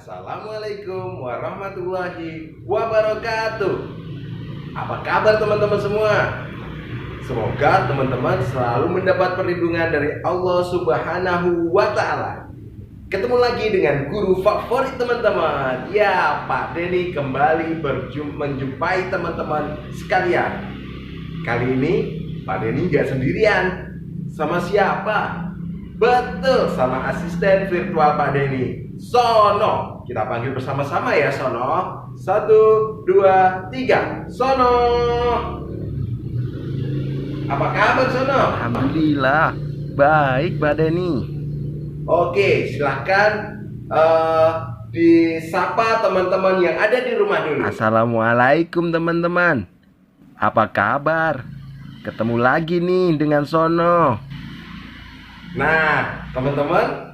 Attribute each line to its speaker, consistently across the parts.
Speaker 1: Assalamualaikum warahmatullahi wabarakatuh. Apa kabar teman-teman semua? Semoga teman-teman selalu mendapat perlindungan dari Allah Subhanahu wa Ta'ala. Ketemu lagi dengan guru favorit teman-teman. Ya, Pak Denny kembali menjumpai teman-teman sekalian. Kali ini Pak Denny gak sendirian. Sama siapa? Betul, sama asisten virtual Pak Denny, Sono. Kita panggil bersama-sama ya, Sono. 1, 2, 3, Sono. Apa kabar, Sono?
Speaker 2: Alhamdulillah, baik Pak Denny.
Speaker 1: Oke, silahkan disapa teman-teman yang ada di rumah dulu.
Speaker 2: Assalamualaikum teman-teman. Apa kabar? Ketemu lagi nih dengan Sono.
Speaker 1: Nah, teman-teman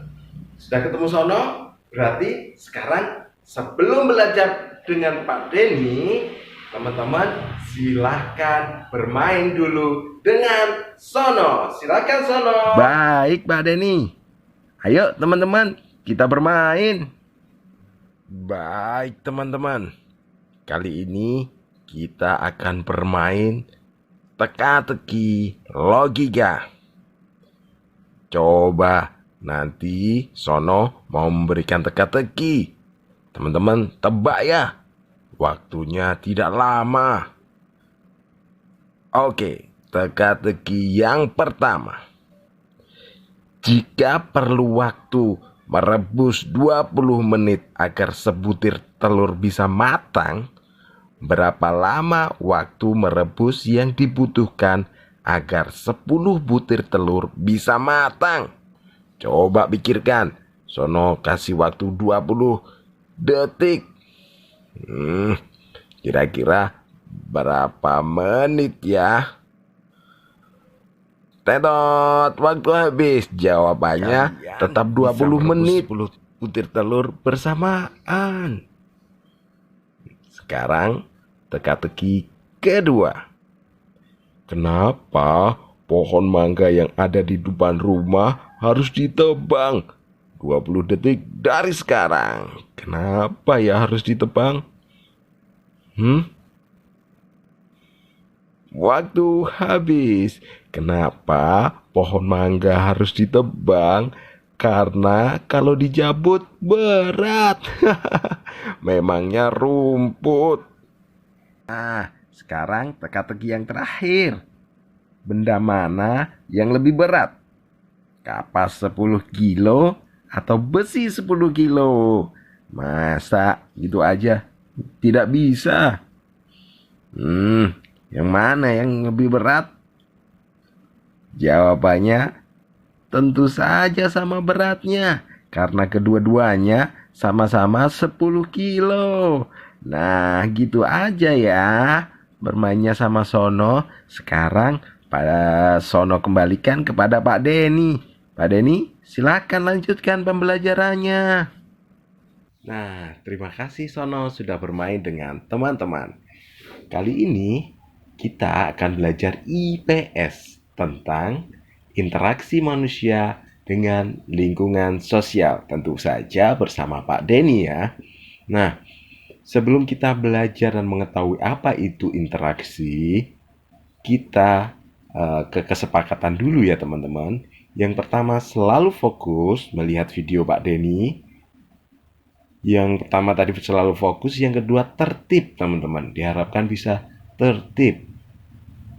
Speaker 1: sudah ketemu Sono. Berarti sekarang sebelum belajar dengan Pak Denny, teman-teman silahkan bermain dulu dengan Sono. Silahkan Sono.
Speaker 2: Baik Pak Denny. Ayo teman-teman, kita bermain. Baik teman-teman. Kali ini kita akan bermain teka-teki logika. Coba nanti Sono mau memberikan teka-teki. Teman-teman tebak ya. Waktunya tidak lama. Oke, teka-teki yang pertama. Jika perlu waktu merebus 20 menit agar sebutir telur bisa matang, berapa lama waktu merebus yang dibutuhkan agar 10 butir telur bisa matang? Coba pikirkan. Sono kasih waktu 20 detik. Kira-kira berapa menit ya? Tetot, waktu habis. Jawabannya tetap 20 menit. 10 butir telur bersamaan. Sekarang teka-teki kedua. Kenapa pohon mangga yang ada di depan rumah harus ditebang? 20 detik dari sekarang. Kenapa ya harus ditebang? Waktu habis. Kenapa pohon mangga harus ditebang? Karena kalau dijabut berat. Memangnya rumput. Nah, sekarang teka-teki yang terakhir. Benda mana yang lebih berat? Kapas 10 kilo atau besi 10 kilo? Masa gitu aja tidak bisa? Yang mana yang lebih berat? Jawabannya tentu saja sama beratnya, karena kedua-duanya sama-sama 10 kilo. Nah, gitu aja ya bermainnya sama Sono. Sekarang pada Sono kembalikan kepada Pak Denny. Pak Denny, silakan lanjutkan pembelajarannya. Nah, terima kasih Sono sudah bermain dengan teman-teman. Kali ini kita akan belajar IPS tentang interaksi manusia dengan lingkungan sosial. Tentu saja bersama Pak Denny ya. Nah, sebelum kita belajar dan mengetahui apa itu interaksi, kita ke kesepakatan dulu ya teman-teman. Yang pertama selalu fokus melihat video Pak Denny. Yang pertama tadi selalu fokus, yang kedua tertib teman-teman. Diharapkan bisa tertib.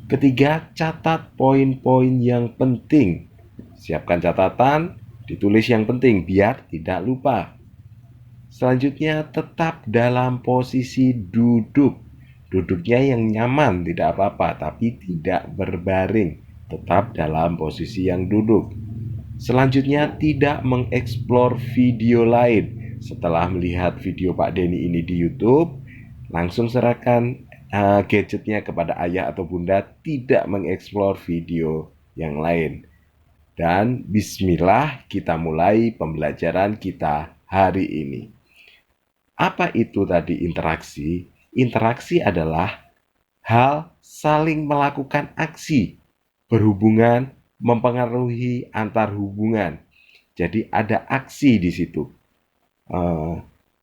Speaker 2: Ketiga, catat poin-poin yang penting. Siapkan catatan, ditulis yang penting biar tidak lupa. Selanjutnya, tetap dalam posisi duduk. Duduknya yang nyaman, tidak apa-apa, tapi tidak berbaring. Tetap dalam posisi yang duduk. Selanjutnya, tidak mengeksplor video lain. Setelah melihat video Pak Denny ini di YouTube, langsung serahkan gadgetnya kepada ayah atau bunda, tidak mengeksplor video yang lain. Dan bismillah, kita mulai pembelajaran kita hari ini. Apa itu tadi interaksi? Interaksi adalah hal saling melakukan aksi, berhubungan, mempengaruhi antar hubungan. Jadi ada aksi di situ.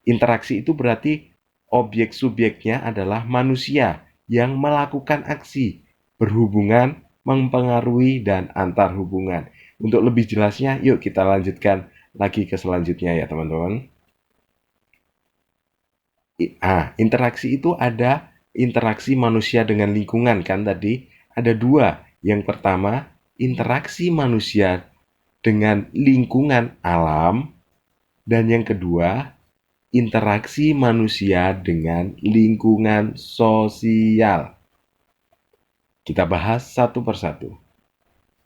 Speaker 2: Interaksi itu berarti objek subjeknya adalah manusia yang melakukan aksi, berhubungan, mempengaruhi, dan antar hubungan. Untuk lebih jelasnya, yuk kita lanjutkan lagi ke selanjutnya ya teman-teman. Interaksi itu ada interaksi manusia dengan lingkungan kan tadi. Ada dua. Yang pertama, interaksi manusia dengan lingkungan alam. Dan yang kedua, interaksi manusia dengan lingkungan sosial. Kita bahas satu persatu.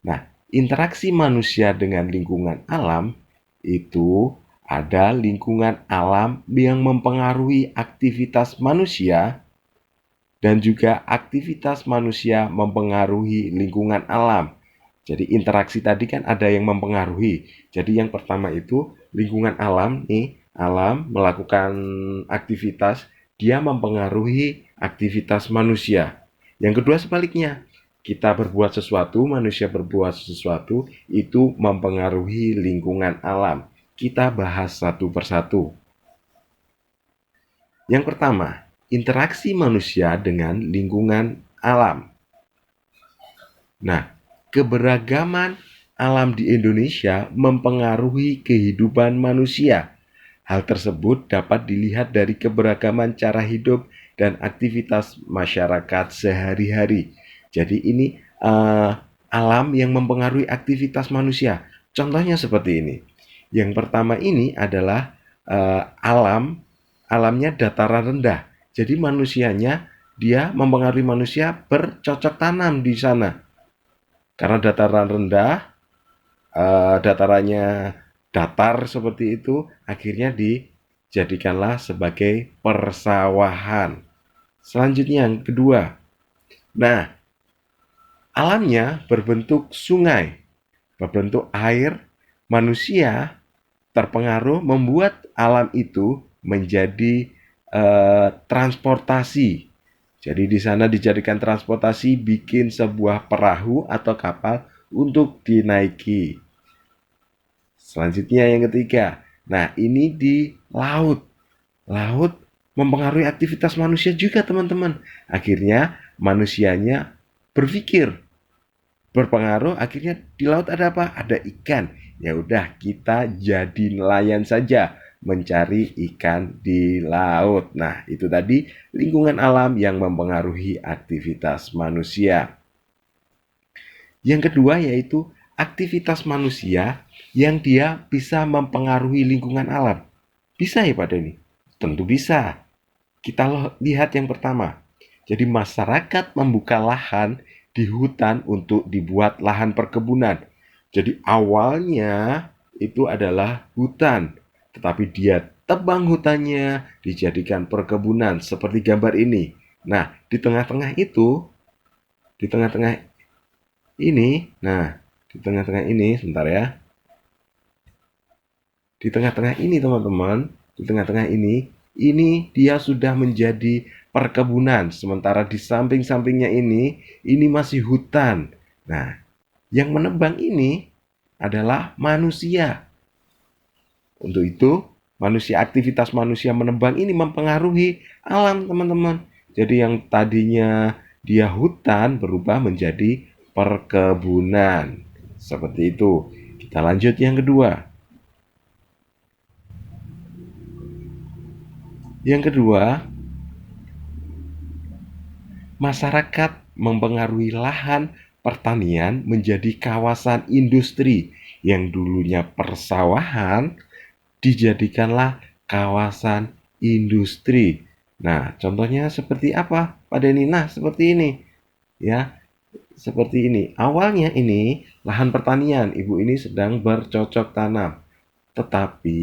Speaker 2: Nah, interaksi manusia dengan lingkungan alam itu ada lingkungan alam yang mempengaruhi aktivitas manusia dan juga aktivitas manusia mempengaruhi lingkungan alam. Jadi interaksi tadi kan ada yang mempengaruhi. Jadi yang pertama itu lingkungan alam nih, alam melakukan aktivitas, dia mempengaruhi aktivitas manusia. Yang kedua sebaliknya, kita berbuat sesuatu, manusia berbuat sesuatu, itu mempengaruhi lingkungan alam. Kita bahas satu persatu. Yang pertama, interaksi manusia dengan lingkungan alam. Nah, keberagaman alam di Indonesia mempengaruhi kehidupan manusia. Hal tersebut dapat dilihat dari keberagaman cara hidup dan aktivitas masyarakat sehari-hari. Jadi ini alam yang mempengaruhi aktivitas manusia. Contohnya seperti ini. Yang pertama ini adalah alamnya dataran rendah. Jadi manusianya dia mempengaruhi manusia bercocok tanam di sana. Karena dataran rendah, datarannya datar seperti itu, akhirnya dijadikanlah sebagai persawahan. Selanjutnya yang kedua. Nah, alamnya berbentuk sungai, berbentuk air. Manusia terpengaruh membuat alam itu menjadi transportasi. Jadi di sana dijadikan transportasi, bikin sebuah perahu atau kapal untuk dinaiki. Selanjutnya yang ketiga. Nah, ini di laut. Laut mempengaruhi aktivitas manusia juga, teman-teman. Akhirnya manusianya berpikir, berpengaruh, akhirnya di laut ada apa? Ada ikan. Ya udah, kita jadi nelayan saja mencari ikan di laut. Nah, itu tadi lingkungan alam yang mempengaruhi aktivitas manusia. Yang kedua yaitu aktivitas manusia yang dia bisa mempengaruhi lingkungan alam. Bisa ya Pak Denny? Tentu bisa. Kita lihat yang pertama. Jadi masyarakat membuka lahan di hutan untuk dibuat lahan perkebunan. Jadi awalnya itu adalah hutan, tetapi dia tebang hutannya dijadikan perkebunan seperti gambar ini. Nah, di tengah-tengah itu, di tengah-tengah ini, nah, di tengah-tengah ini, sebentar ya. Di tengah-tengah ini, teman-teman, di tengah-tengah ini dia sudah menjadi perkebunan. Sementara di samping-sampingnya ini masih hutan. Nah, yang menebang ini adalah manusia. Untuk itu, aktivitas manusia menebang ini mempengaruhi alam, teman-teman. Jadi yang tadinya dia hutan berubah menjadi perkebunan. Seperti itu. Kita lanjut yang kedua. Yang kedua, masyarakat mempengaruhi lahan pertanian menjadi kawasan industri yang dulunya persawahan dijadikanlah kawasan industri. Nah, contohnya seperti apa, Pak Denny? Nah, seperti ini. Ya, seperti ini. Awalnya ini lahan pertanian, ibu ini sedang bercocok tanam. Tetapi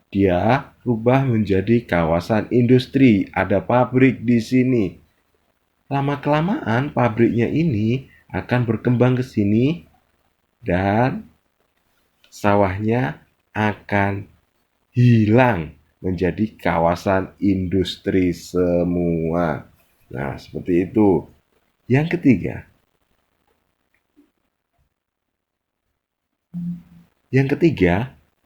Speaker 2: dia rubah menjadi kawasan industri, ada pabrik di sini. Lama-kelamaan pabriknya ini akan berkembang ke sini dan sawahnya akan hilang menjadi kawasan industri semua. Nah, seperti itu. Yang ketiga.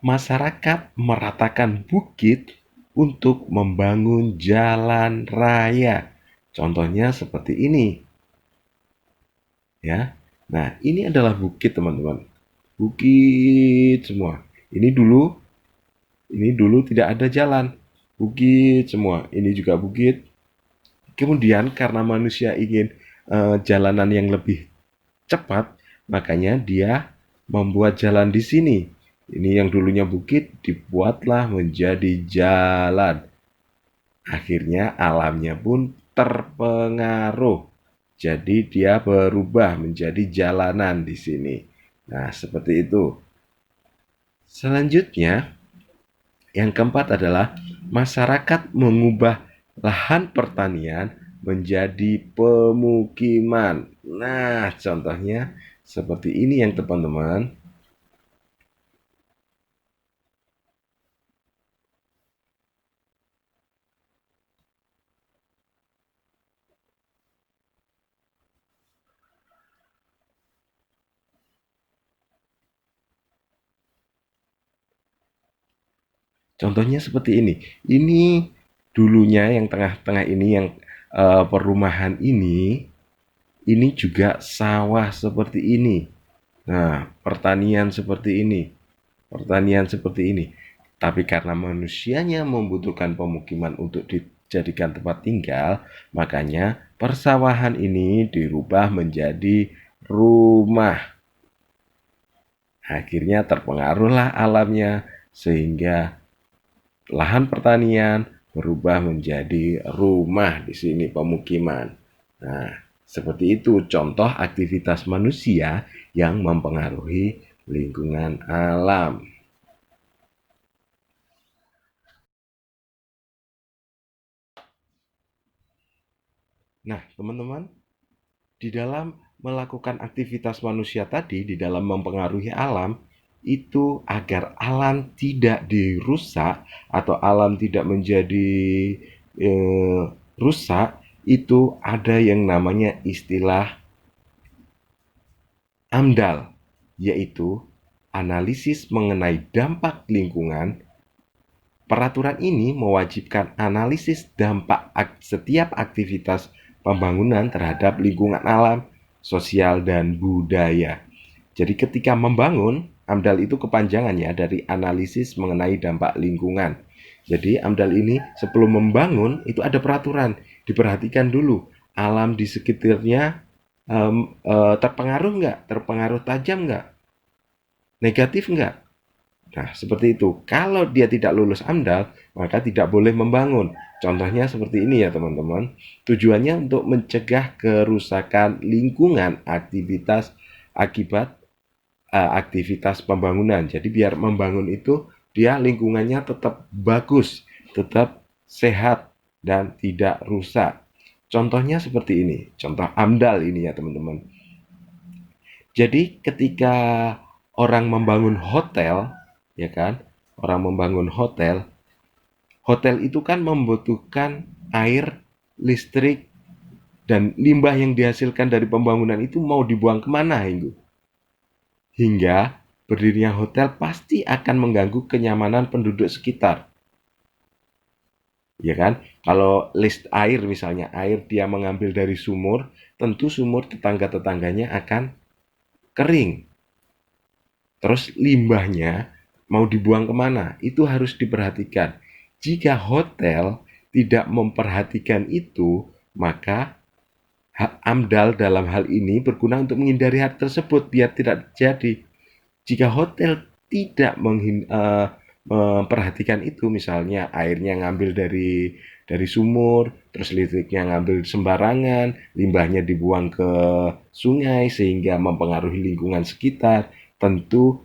Speaker 2: Masyarakat meratakan bukit untuk membangun jalan raya. Contohnya seperti ini, ya. Nah, ini adalah bukit, teman-teman. Bukit semua. Ini dulu tidak ada jalan. Bukit semua. Ini juga bukit. Kemudian karena manusia ingin jalanan yang lebih cepat, makanya dia membuat jalan di sini. Ini yang dulunya bukit dibuatlah menjadi jalan. Akhirnya alamnya pun terpengaruh. Jadi dia berubah menjadi jalanan di sini. Nah, seperti itu. Selanjutnya, yang keempat adalah masyarakat mengubah lahan pertanian menjadi pemukiman. Nah, contohnya seperti ini yang teman-teman. Contohnya seperti ini. Ini dulunya yang tengah-tengah ini yang perumahan ini juga sawah seperti ini. Nah, pertanian seperti ini. Pertanian seperti ini. Tapi karena manusianya membutuhkan pemukiman untuk dijadikan tempat tinggal, makanya persawahan ini dirubah menjadi rumah. Akhirnya terpengaruhlah alamnya sehingga lahan pertanian berubah menjadi rumah di sini pemukiman. Nah, seperti itu contoh aktivitas manusia yang mempengaruhi lingkungan alam. Nah, teman-teman, di dalam melakukan aktivitas manusia tadi, di dalam mempengaruhi alam, itu agar alam tidak dirusak atau alam tidak menjadi eh, rusak, itu ada yang namanya istilah AMDAL, yaitu analisis mengenai dampak lingkungan. Peraturan ini mewajibkan analisis dampak setiap aktivitas pembangunan terhadap lingkungan alam, sosial, dan budaya. Jadi ketika membangun, AMDAL itu kepanjangannya dari analisis mengenai dampak lingkungan. Jadi AMDAL ini sebelum membangun itu ada peraturan, diperhatikan dulu alam di sekitarnya terpengaruh nggak, terpengaruh tajam nggak, negatif nggak. Nah, seperti itu. Kalau dia tidak lulus AMDAL, maka tidak boleh membangun. Contohnya seperti ini ya, teman-teman. Tujuannya untuk mencegah kerusakan lingkungan aktivitas akibat aktivitas pembangunan. Jadi biar membangun itu dia lingkungannya tetap bagus, tetap sehat dan tidak rusak. Contohnya seperti ini. Contoh AMDAL ini ya, teman-teman. Jadi ketika orang membangun hotel, ya kan? Orang membangun hotel, hotel itu kan membutuhkan air, listrik, dan limbah yang dihasilkan dari pembangunan itu mau dibuang kemana, Hinggu? Hingga berdirinya hotel pasti akan mengganggu kenyamanan penduduk sekitar. Ya kan? Kalau list air misalnya, air dia mengambil dari sumur, tentu sumur tetangga-tetangganya akan kering. Terus limbahnya mau dibuang kemana? Itu harus diperhatikan. Jika hotel tidak memperhatikan itu, maka AMDAL dalam hal ini berguna untuk menghindari hal tersebut biar tidak terjadi. Jika hotel tidak memperhatikan itu, misalnya airnya ngambil dari sumur, terus listriknya ngambil sembarangan, limbahnya dibuang ke sungai sehingga mempengaruhi lingkungan sekitar, tentu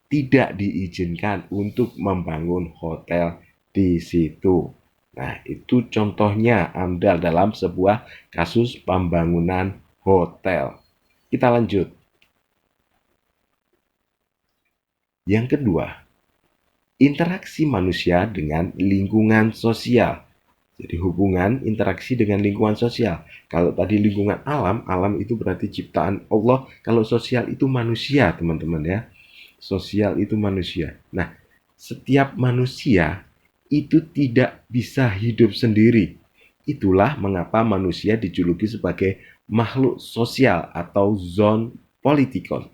Speaker 2: tidak diizinkan untuk membangun hotel di situ. Nah, itu contohnya AMDAL dalam sebuah kasus pembangunan hotel. Kita lanjut. Yang kedua, interaksi manusia dengan lingkungan sosial. Jadi hubungan interaksi dengan lingkungan sosial. Kalau tadi lingkungan alam, alam itu berarti ciptaan Allah. Kalau sosial itu manusia, teman-teman ya. Sosial itu manusia. Nah, setiap manusia itu tidak bisa hidup sendiri. Itulah mengapa manusia dijuluki sebagai makhluk sosial atau zon politikon.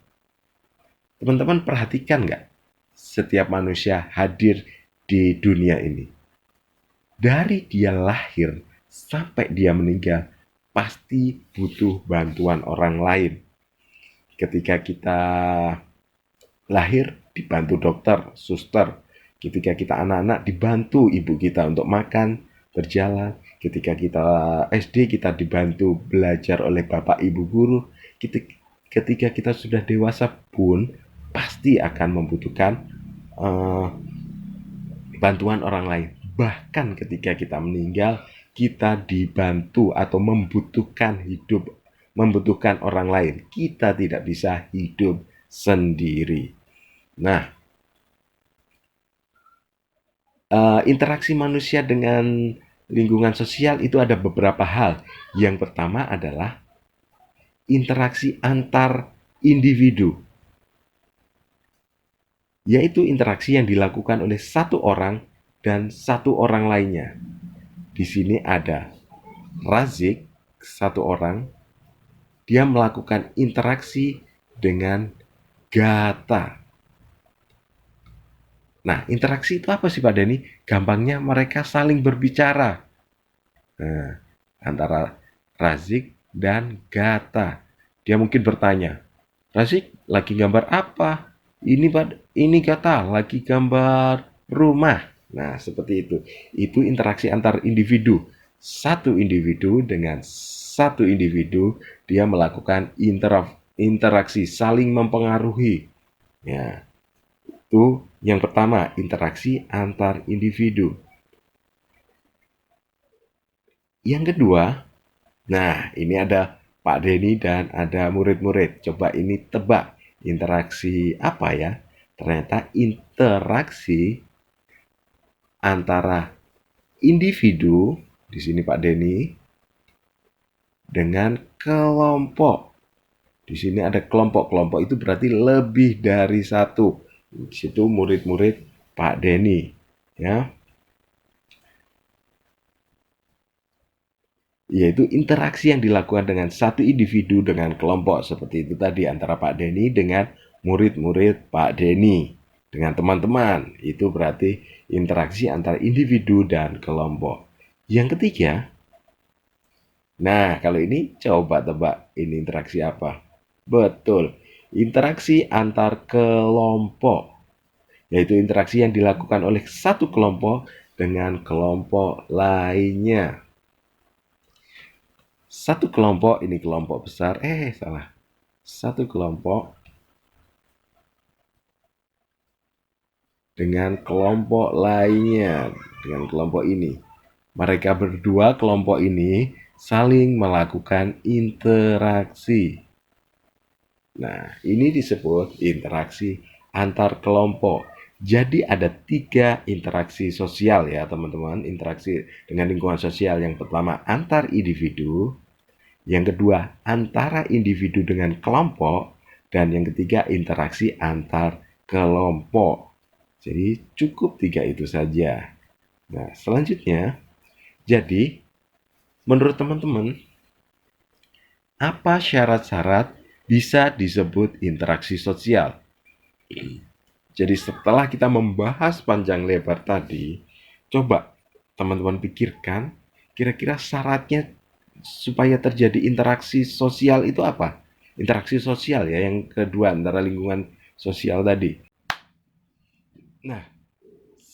Speaker 2: Teman-teman perhatikan nggak? Setiap manusia hadir di dunia ini. Dari dia lahir sampai dia meninggal, pasti butuh bantuan orang lain. Ketika kita lahir, dibantu dokter, suster. Ketika kita anak-anak, dibantu ibu kita untuk makan, berjalan. Ketika kita SD, kita dibantu belajar oleh bapak ibu guru. Ketika kita sudah dewasa pun, pasti akan membutuhkan eh, bantuan orang lain. Bahkan ketika kita meninggal, kita dibantu atau membutuhkan orang lain. Kita tidak bisa hidup sendiri. Nah, interaksi manusia dengan lingkungan sosial itu ada beberapa hal. Yang pertama adalah interaksi antar individu, yaitu interaksi yang dilakukan oleh satu orang dan satu orang lainnya. Di sini ada Razik, satu orang, dia melakukan interaksi dengan Gata. Nah, interaksi itu apa sih Pak Denny? Gampangnya mereka saling berbicara. Nah, antara Razik dan Gata. Dia mungkin bertanya, Razik lagi gambar apa? Ini Gata lagi gambar rumah. Nah, seperti itu. Itu interaksi antar individu. Satu individu dengan satu individu, dia melakukan interaksi, saling mempengaruhi. Ya, itu yang pertama, interaksi antar individu. Yang kedua, nah ini ada Pak Denny dan ada murid-murid. Coba ini tebak interaksi apa ya? Ternyata interaksi antara individu, di sini Pak Denny, dengan kelompok. Di sini ada kelompok-kelompok, itu berarti lebih dari satu. Di situ murid-murid Pak Denny, ya. Yaitu interaksi yang dilakukan dengan satu individu dengan kelompok, seperti itu tadi antara Pak Denny dengan murid-murid Pak Denny dengan teman-teman. Itu berarti interaksi antara individu dan kelompok. Yang ketiga, nah kalau ini coba tebak ini interaksi apa? Betul, interaksi antar kelompok, yaitu interaksi yang dilakukan oleh satu kelompok dengan kelompok lainnya. Satu kelompok, ini kelompok besar, salah. Satu kelompok dengan kelompok lainnya, dengan kelompok ini. Mereka berdua, kelompok ini, saling melakukan interaksi. Nah, ini disebut interaksi antar kelompok. Jadi ada 3 interaksi sosial ya teman-teman. Interaksi dengan lingkungan sosial yang pertama antar individu, yang kedua antara individu dengan kelompok, dan yang ketiga interaksi antar kelompok. Jadi cukup 3 itu saja. Nah, selanjutnya, jadi menurut teman-teman, apa syarat-syarat bisa disebut interaksi sosial? Jadi setelah kita membahas panjang lebar tadi, coba teman-teman pikirkan kira-kira syaratnya supaya terjadi interaksi sosial itu apa? Interaksi sosial ya, yang kedua antara lingkungan sosial tadi. Nah,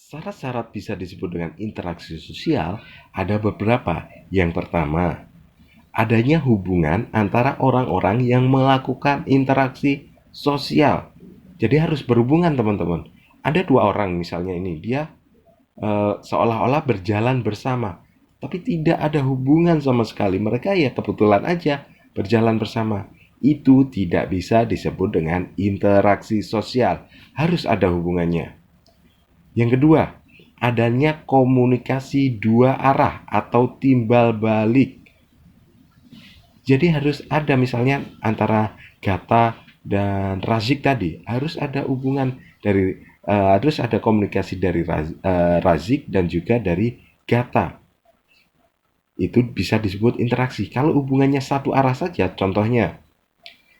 Speaker 2: syarat-syarat bisa disebut dengan interaksi sosial ada beberapa. Yang pertama, adanya hubungan antara orang-orang yang melakukan interaksi sosial. Jadi harus berhubungan teman-teman. Ada 2 orang misalnya ini, dia seolah-olah berjalan bersama, tapi tidak ada hubungan sama sekali. Mereka ya kebetulan aja berjalan bersama. Itu tidak bisa disebut dengan interaksi sosial. Harus ada hubungannya. Yang kedua, adanya komunikasi 2 arah atau timbal balik. Jadi harus ada misalnya antara Gata dan Razik tadi, harus ada hubungan dari Terus ada komunikasi dari Razik dan juga dari Gata. Itu bisa disebut interaksi. Kalau hubungannya satu arah saja, contohnya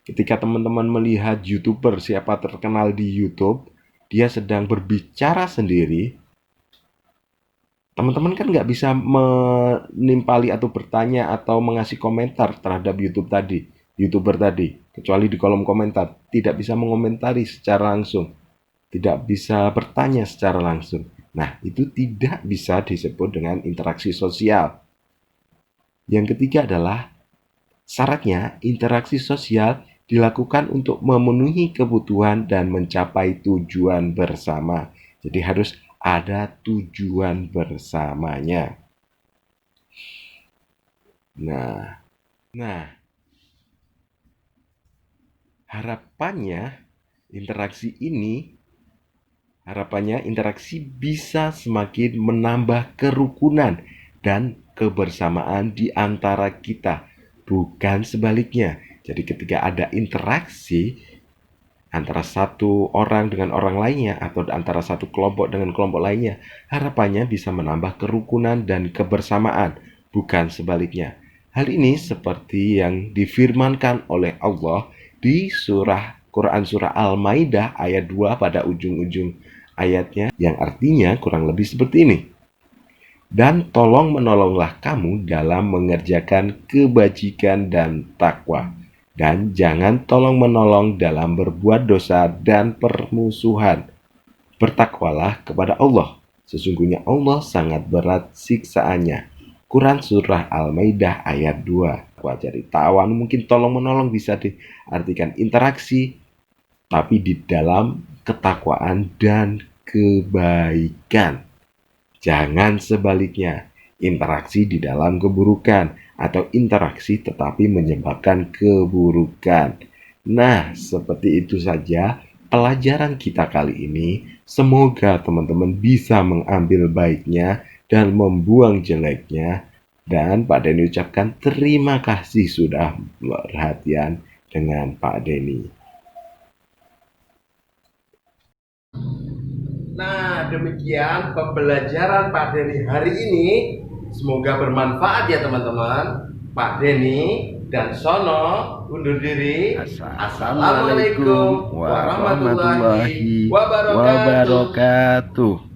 Speaker 2: ketika teman-teman melihat YouTuber siapa terkenal di YouTube, dia sedang berbicara sendiri, teman-teman kan nggak bisa menimpali atau bertanya atau mengasih komentar terhadap YouTuber tadi, kecuali di kolom komentar. Tidak bisa mengomentari secara langsung, tidak bisa bertanya secara langsung. Nah, itu tidak bisa disebut dengan interaksi sosial. Yang ketiga adalah syaratnya interaksi sosial dilakukan untuk memenuhi kebutuhan dan mencapai tujuan bersama. Jadi harus ada tujuan bersamanya. Nah, harapannya interaksi bisa semakin menambah kerukunan dan kebersamaan di antara kita, bukan sebaliknya. Jadi ketika ada interaksi antara satu orang dengan orang lainnya atau antara satu kelompok dengan kelompok lainnya, harapannya bisa menambah kerukunan dan kebersamaan, bukan sebaliknya. Hal ini seperti yang difirmankan oleh Allah di Quran surah Al-Maidah ayat 2 pada ujung-ujung ayatnya, yang artinya kurang lebih seperti ini. Dan tolong menolonglah kamu dalam mengerjakan kebajikan dan takwa. Dan jangan tolong-menolong dalam berbuat dosa dan permusuhan. Bertakwalah kepada Allah. Sesungguhnya Allah sangat berat siksaannya. Quran Surah Al-Maidah ayat 2. Jadi tawan mungkin tolong-menolong bisa diartikan interaksi, tapi di dalam ketakwaan dan kebaikan. Jangan sebaliknya, interaksi di dalam keburukan atau interaksi tetapi menyebabkan keburukan. Nah, seperti itu saja pelajaran kita kali ini. Semoga teman-teman bisa mengambil baiknya dan membuang jeleknya. Dan Pak Denny ucapkan terima kasih sudah perhatian dengan Pak Denny.
Speaker 1: Nah, demikian pembelajaran Pak Denny hari ini. Semoga bermanfaat ya teman-teman. Pak Denny dan Sono undur diri.
Speaker 2: Assalamualaikum warahmatullahi wabarakatuh.